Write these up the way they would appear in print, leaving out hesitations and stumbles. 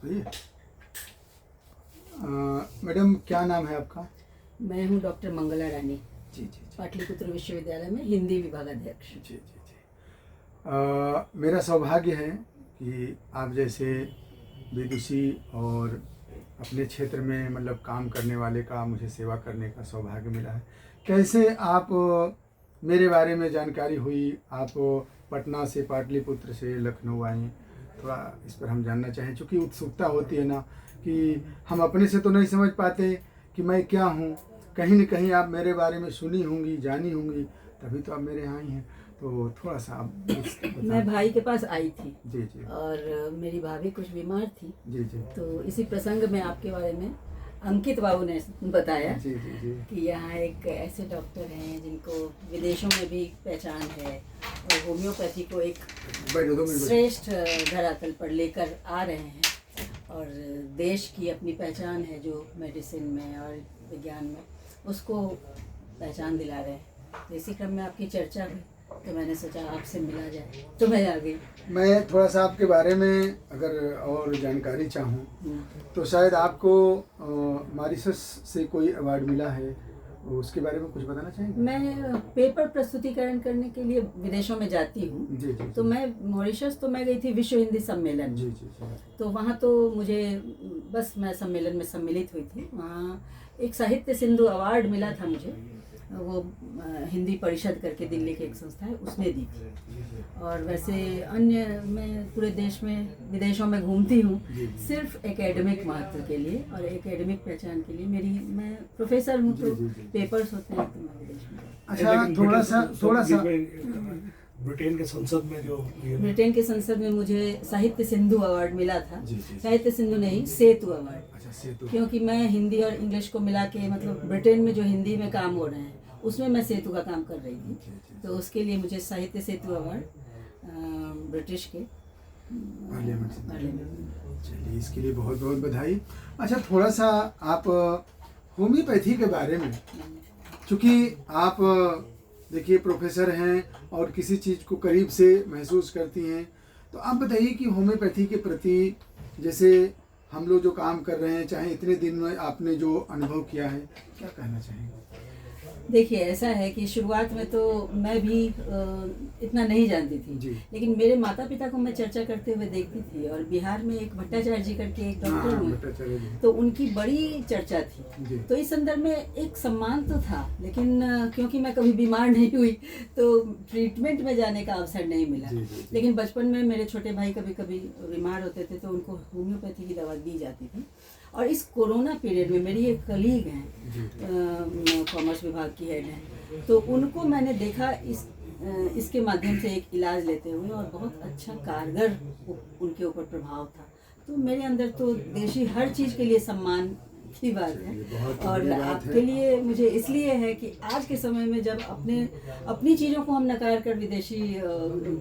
सही है। मैडम क्या नाम है आपका? मैं हूँ डॉक्टर मंगला रानी, जी जी जी पाटलिपुत्र विश्वविद्यालय में हिंदी विभाग अध्यक्ष। जी जी जी। मेरा सौभाग्य है कि आप जैसे विदुषी और अपने क्षेत्र में मतलब काम करने वाले का मुझे सेवा करने का सौभाग्य मिला है। कैसे आप मेरे बारे में जानकारी हुई, आप पटना से, पाटलिपुत्र से लखनऊ आई, थोड़ा इस पर हम जानना चाहें। चूँकि उत्सुकता होती है ना कि हम अपने से तो नहीं समझ पाते कि मैं क्या हूँ, कहीं न कहीं आप मेरे बारे में सुनी होंगी, जानी होंगी, तभी तो आप मेरे यहाँ आई हैं। तो थोड़ा सा आप मैं भाई के पास आई थी जी जी और मेरी भाभी कुछ बीमार थी, जी जी तो इसी प्रसंग में आपके बारे में अंकित बाबू ने बताया जी जी जी कि यहाँ एक ऐसे डॉक्टर हैं जिनको विदेशों में भी पहचान है और होम्योपैथी को एक बैठो 2 मिनट। श्रेष्ठ धरातल पर लेकर आ रहे हैं और देश की अपनी पहचान है जो मेडिसिन में और विज्ञान में, उसको पहचान दिला रहे हैं। तो इसी क्रम में आपकी चर्चा हुई तो मैंने सोचा आपसे मिला जाए, तो मैं आ गई। मैं थोड़ा सा आपके बारे में अगर और जानकारी चाहूँ तो शायद आपको मॉरिशस से कोई अवार्ड मिला है, उसके बारे में कुछ बताना चाहेंगे? मैं पेपर प्रस्तुतिकरण करने के लिए विदेशों में जाती हूँ, जी जी तो मैं मॉरिशस तो मैं गई थी विश्व हिंदी सम्मेलन जी में। जी जी तो वहाँ तो मुझे बस मैं सम्मेलन में सम्मिलित हुई थी। वहाँ एक साहित्य सिंधु अवार्ड मिला था मुझे, वो हिंदी परिषद करके दिल्ली की एक संस्था है, उसने दी थी। और वैसे अन्य मैं पूरे देश में विदेशों में घूमती हूँ सिर्फ एकेडमिक महत्व के लिए और एकेडमिक पहचान के लिए। मैं प्रोफेसर हूँ, तो पेपर्स होते हैं तो मैं विदेश में। अच्छा, थोड़ा सा ब्रिटेन के संसद में जो ब्रिटेन के संसद में मुझे साहित्य सिंधु अवार्ड मिला था। जी, जी। साहित्य सिंधु नहीं, सेतु अवार्ड, अच्छा सेतु। क्योंकि मैं हिंदी और इंग्लिश को मिला के, मतलब ब्रिटेन में जो हिंदी में काम हो रहे हैं उसमें मैं सेतु का काम कर रही थी, तो उसके लिए मुझे साहित्य सेतु अवार्ड ब्रिटिश के पार्लियामेंट से। पार्लियामेंट। चलिए, इसके लिए बहुत बहुत बधाई। अच्छा, थोड़ा सा आप होम्योपैथी के बारे में, चूँकि आप देखिए प्रोफेसर हैं और किसी चीज़ को करीब से महसूस करती हैं, तो आप बताइए कि होम्योपैथी के प्रति जैसे हम लोग जो काम कर रहे हैं, चाहे इतने दिन में आपने जो अनुभव किया है, क्या कहना चाहेंगे? देखिए, ऐसा है कि शुरुआत में तो मैं भी इतना नहीं जानती थी, जी। लेकिन मेरे माता पिता को मैं चर्चा करते हुए देखती थी और बिहार में एक भट्टाचार्य जी करके एक डॉक्टर हाँ, हुए, भट्टाचार्य जी। तो उनकी बड़ी चर्चा थी। जी। तो इस संदर्भ में एक सम्मान तो था, लेकिन क्योंकि मैं कभी बीमार नहीं हुई तो ट्रीटमेंट में जाने का अवसर नहीं मिला। जी, जी। लेकिन बचपन में मेरे छोटे भाई कभी कभी बीमार होते थे तो उनको होम्योपैथी की दवा दी जाती थी। और इस कोरोना पीरियड में मेरी एक कलीग हैं, कॉमर्स विभाग की हेड हैं, तो उनको मैंने देखा इसके माध्यम से एक इलाज लेते हुए और बहुत अच्छा कारगर उनके ऊपर प्रभाव था। तो मेरे अंदर तो देशी हर चीज़ के लिए सम्मान की बात है। और आपके लिए मुझे इसलिए है कि आज के समय में जब अपनी चीज़ों को हम नकार कर विदेशी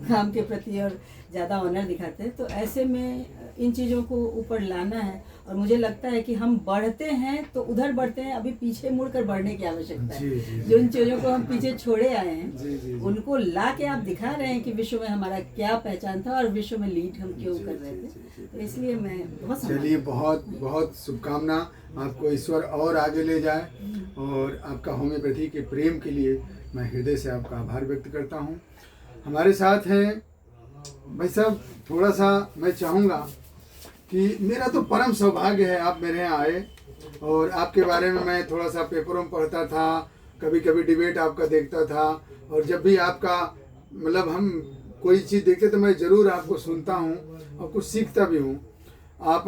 काम के प्रति और ज़्यादा ऑनर दिखाते हैं, तो ऐसे में इन चीज़ों को ऊपर लाना है। और मुझे लगता है कि हम बढ़ते हैं तो उधर बढ़ते हैं, अभी पीछे मुड़कर बढ़ने की आवश्यकता है। जो इन चीज़ों को हम पीछे छोड़े आए हैं, उनको ला के आप दिखा रहे हैं कि विश्व में हमारा क्या पहचान था और विश्व में लीड हम क्यों कर रहे थे। तो इसलिए मैं बहुत चलिए, बहुत बहुत शुभकामना, आपको ईश्वर और आगे ले जाए। और आपका होम्योपैथी के प्रेम के लिए मैं हृदय से आपका आभार व्यक्त करता हूँ। हमारे साथ हैं भाई साहब, थोड़ा सा मैं चाहूँगा कि मेरा तो परम सौभाग्य है आप मेरे यहाँ आए, और आपके बारे में मैं थोड़ा सा पेपरों में पढ़ता था, कभी कभी डिबेट आपका देखता था, और जब भी आपका मतलब हम कोई चीज़ देखते तो मैं ज़रूर आपको सुनता हूँ और कुछ सीखता भी हूँ। आप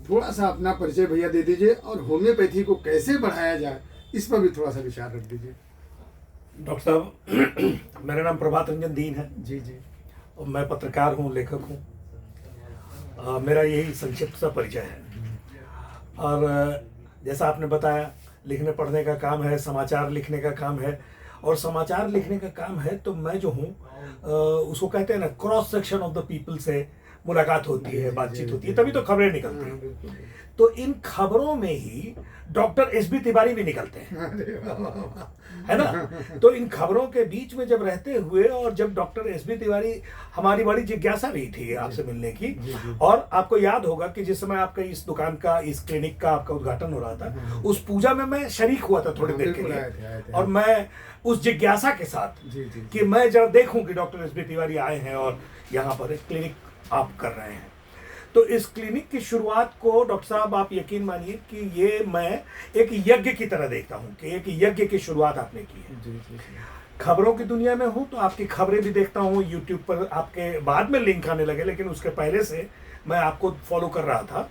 थोड़ा सा अपना परिचय भैया दे दीजिए और होम्योपैथी को कैसे बढ़ाया जाए इस पर भी थोड़ा सा विचार रख दीजिए। डॉक्टर साहब, मेरा नाम प्रभात रंजन दीन है जी जी। और मैं पत्रकार हूँ, लेखक हूँ। मेरा यही संक्षिप्त सा परिचय है। और जैसा आपने बताया, लिखने पढ़ने का काम है, समाचार लिखने का काम है। और समाचार लिखने का काम है तो मैं जो हूँ उसको कहते हैं ना, cross section of the people से मुलाकात होती है, बातचीत होती है, तभी तो खबरें निकलती हाँ, हैं। बिल्कुल। तो इन खबरों में ही डॉक्टर एसबी तिवारी भी निकलते हैं, अरे वाह, वाह, वाह। है ना। तो इन खबरों के बीच में जब रहते हुए और जब डॉक्टर एसबी तिवारी, हमारी बड़ी जिज्ञासा रही थी आपसे मिलने की, जी। और आपको याद होगा कि जिस समय आपका इस दुकान का, इस क्लिनिक का आपका उद्घाटन हो रहा था, उस पूजा में मैं शरीक हुआ था थोड़ी हाँ, देर के बिल्कुल लिए, आए थे। और मैं उस जिज्ञासा के साथ जी जी कि मैं जरा देखूं कि डॉक्टर एसबी तिवारी आए हैं और यहाँ पर एक क्लिनिक आप कर रहे हैं। तो इस क्लिनिक की शुरुआत को डॉक्टर साहब आप यकीन मानिए कि ये मैं एक यज्ञ की तरह देखता हूँ कि एक यज्ञ की शुरुआत आपने की है। जी। खबरों की दुनिया में हूँ तो आपकी खबरें भी देखता हूँ यूट्यूब पर, आपके बाद में लिंक आने लगे, लेकिन उसके पहले से मैं आपको फॉलो कर रहा था।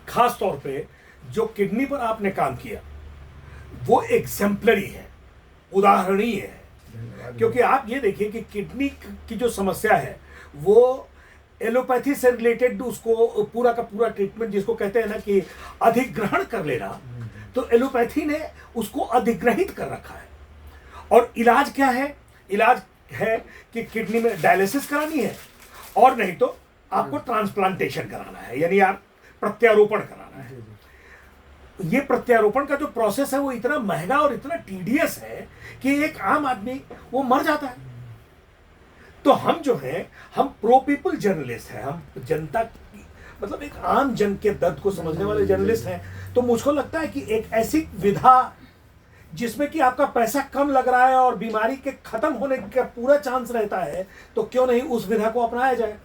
खास तौर पे जो किडनी पर आपने काम किया वो एग्जेम्पलरी है, उदाहरणीय है। क्योंकि आप ये देखिए कि किडनी की जो समस्या है वो एलोपैथी से रिलेटेड, उसको पूरा का पूरा ट्रीटमेंट जिसको कहते हैं ना कि अधिग्रहण कर लेना, तो एलोपैथी ने उसको अधिग्रहित कर रखा है। और इलाज क्या है? इलाज है कि किडनी में डायलिसिस करानी है, और नहीं तो आपको ट्रांसप्लांटेशन कराना है, यानी आप प्रत्यारोपण कराना है। ये प्रत्यारोपण का जो प्रोसेस है वो इतना महंगा और इतना टीडियस है कि एक आम आदमी वो मर जाता है। तो हम जो है, हम प्रो पीपल जर्नलिस्ट हैं, हम जनता की, मतलब एक आम जन के दर्द को समझने वाले जर्नलिस्ट हैं। तो मुझको लगता है कि एक ऐसी विधा जिसमें कि आपका पैसा कम लग रहा है और बीमारी के खत्म होने का पूरा चांस रहता है, तो क्यों नहीं उस विधा को अपनाया जाए।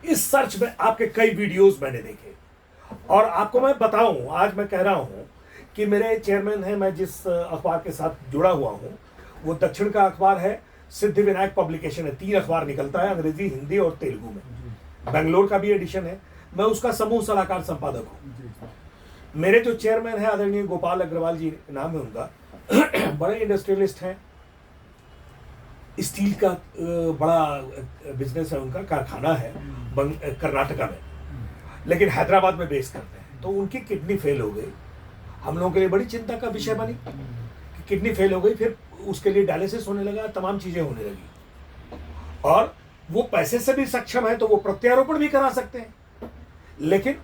इस सर्च में आपके कई वीडियोस मैंने देखे, और आपको मैं बताऊं, आज मैं कह रहा हूं कि मेरे चेयरमैन हैं, मैं जिस अखबार के साथ जुड़ा हुआ हूं वो दक्षिण का अखबार है, सिद्धि विनायक पब्लिकेशन है। 3 अखबार निकलता है, अंग्रेजी, हिंदी और तेलुगु में। बेंगलोर का भी एडिशन है। मैं उसका समूह सलाहकार संपादक हूँ। मेरे जो चेयरमैन है आदरणीय गोपाल अग्रवाल जी नाम है उनका, बड़े इंडस्ट्रियलिस्ट हैं, स्टील का बड़ा बिजनेस है उनका, कारखाना है कर्नाटका में, लेकिन हैदराबाद में बेस करते हैं। तो उनकी किडनी फेल हो गई, हम लोगों के लिए बड़ी चिंता का विषय बनी कि किडनी फेल हो गई, फिर उसके लिए डायलिसिस होने लगा, तमाम चीजें होने लगी, और वो पैसे से भी सक्षम है तो वो प्रत्यारोपण भी करा सकते हैं। लेकिन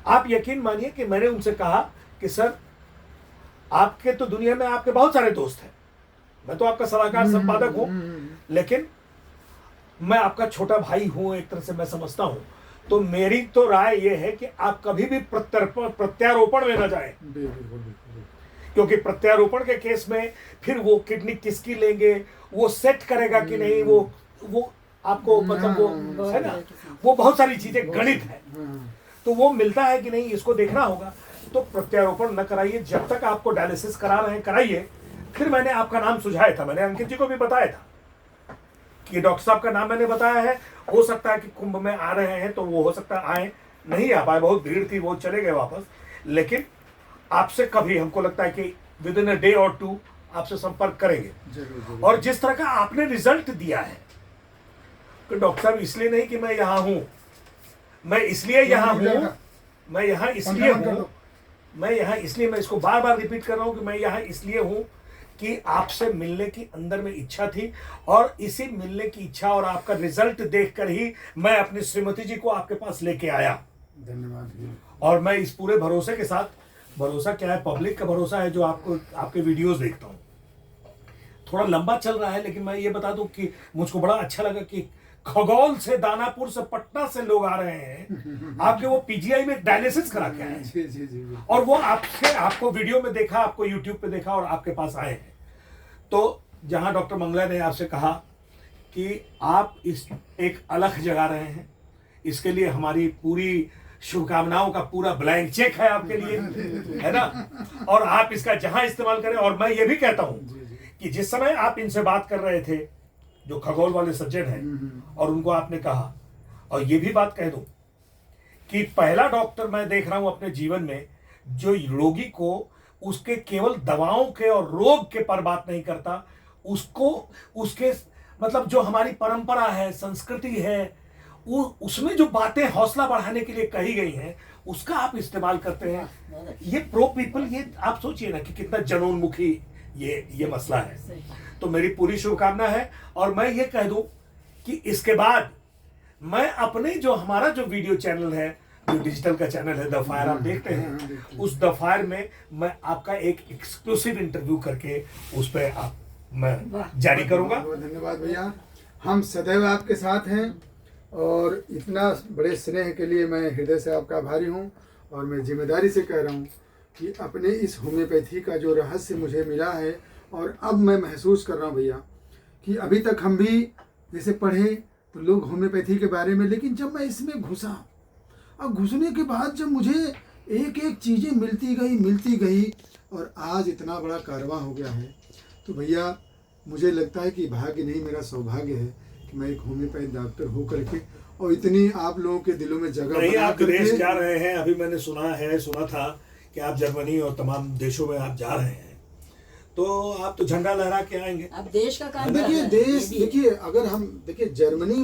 आप यकीन मानिए कि मैंने उनसे कहा कि सर, आपके तो दुनिया में आपके बहुत सारे दोस्त हैं, मैं तो आपका सलाहकार संपादक हूं, लेकिन मैं आपका छोटा भाई हूं, एक तरह से मैं समझता हूं। तो मेरी तो राय यह है कि आप कभी भी प्रत्यारोपण में न जाएं, क्योंकि प्रत्यारोपण के केस में फिर वो किडनी किसकी लेंगे, वो सेट करेगा कि नहीं, वो आपको मतलब वो है ना, वो बहुत सारी चीजें गणित है, तो वो मिलता है कि नहीं, इसको देखना होगा। तो प्रत्यारोपण न कराइए, जब तक आपको डायलिसिस करा रहे हैं कराइए। फिर मैंने आपका नाम सुझाया था, मैंने अंकित जी को भी बताया था कि डॉक्टर साहब का नाम मैंने बताया है, हो सकता है कि कुंभ में आ रहे हैं तो वो हो सकता है आए, नहीं आ पाए, बहुत भीड़ थी, वो चले गए वापस। लेकिन आपसे कभी हमको लगता है कि विद इन अ डे और 2 आपसे संपर्क करेंगे। और जिस तरह का आपने रिजल्ट दिया है कि डॉक्टर साहब, इसलिए नहीं कि मैं यहाँ हूँ, मैं इसलिए यहाँ हूँ, मैं यहाँ इसलिए हूँ, मैं यहाँ इसलिए, मैं इसको बार बार रिपीट कर रहा हूँ कि मैं यहाँ इसलिए हूँ कि आपसे मिलने की अंदर में इच्छा थी, और इसी मिलने की इच्छा और आपका रिजल्ट देखकर ही मैं अपनी श्रीमती जी को आपके पास लेके आया। धन्यवाद। और मैं इस पूरे भरोसे के साथ, भरोसा क्या है, पब्लिक का भरोसा है जो आपको, आपके वीडियोस देखता हूँ। थोड़ा लंबा चल रहा है, लेकिन मैं ये बता दूं कि मुझको बड़ा अच्छा लगा कि खगौल से, दानापुर से, पटना से लोग आ रहे हैं, आपके वो पीजीआई में डायलिसिस करा के आए हैं, और वो आपको वीडियो में देखा, आपको यूट्यूब पे देखा और आपके पास आए हैं। तो जहां डॉक्टर मंगला ने आपसे कहा कि आप इस एक अलख जगा रहे हैं, इसके लिए हमारी पूरी शुभकामनाओं का पूरा ब्लैंक चेक है आपके लिए, है ना, और आप इसका जहां इस्तेमाल करें। और मैं ये भी कहता हूं कि जिस समय आप इनसे बात कर रहे थे, जो खगोल वाले सज्जन हैं, और उनको आपने कहा, और ये भी बात कह दूं कि पहला डॉक्टर मैं देख रहा हूं अपने जीवन में जो रोगी को उसके केवल दवाओं के और रोग के पर बात नहीं करता, उसको उसके मतलब जो हमारी परंपरा है, संस्कृति है, उसमें जो बातें हौसला बढ़ाने के लिए कही गई हैं, उसका आप इस्तेमाल करते हैं। ये प्रो पीपल, ये आप सोचिए ना कि कितना जनोन्मुखी ये मसला है। तो मेरी पूरी शुभकामना है, और मैं ये कह दूं कि इसके बाद मैं अपने जो हमारा जो वीडियो चैनल है, जो डिजिटल का चैनल है द फायर, आप देखते हैं, उस द फायर में मैं आपका एक एक्सक्लूसिव इंटरव्यू करके उस पर आप मैं जारी करूंगा। बहुत धन्यवाद भैया, हम सदैव आपके साथ हैं और इतना बड़े स्नेह के लिए मैं हृदय से आपका आभारी हूँ। और मैं जिम्मेदारी से कह रहा हूँ कि अपने इस होम्योपैथी का जो रहस्य मुझे मिला है और अब मैं महसूस कर रहा हूँ भैया कि अभी तक हम भी जैसे पढ़े तो लोग होम्योपैथी के बारे में, लेकिन जब मैं इसमें घुसा और घुसने के बाद जब मुझे एक एक चीज़ें मिलती गई और आज इतना बड़ा कारवां हो गया है, तो भैया मुझे लगता है कि भाग्य नहीं, मेरा सौभाग्य है कि मैं एक होम्योपैथ डॉक्टर हो करके और इतनी आप लोगों के दिलों में जगह नहीं, बना आप विदेश करके। जा रहे हैं, अभी मैंने सुना था कि आप जर्मनी और तमाम देशों में आप जा रहे हैं, तो आप तो झंडा लहरा के आएंगे। अब देश का काम देखिए कर रहे हैं, देश, ये भी है। देखिए अगर हम देखिए जर्मनी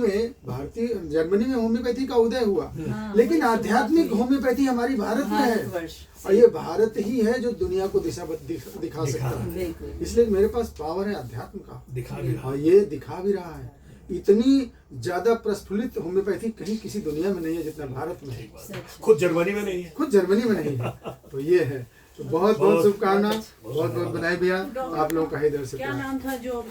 में होम्योपैथी का उदय हुआ, हाँ, लेकिन वही आध्यात्मिक शुरुआत होम्योपैथी हमारी भारत में है भारतवर्ष और ये भारत ही है जो दुनिया को दिखा सकता है। बिल्कुल। इसलिए मेरे पास पावर है अध्यात्म का, दिखा भी रहा और ये दिखा भी रहा है। इतनी ज्यादा प्रस्फुलित होम्योपैथी कहीं किसी दुनिया में नहीं है जितना भारत में है, सच। खुद जर्मनी में नहीं है। खुद जर्मनी में नहीं है। तो ये है, तो बहुत बहुत शुभकामना, बहुत बहुत बधाई भैया, आप लोगों का हृदय से क्या प्यार। नाम था जो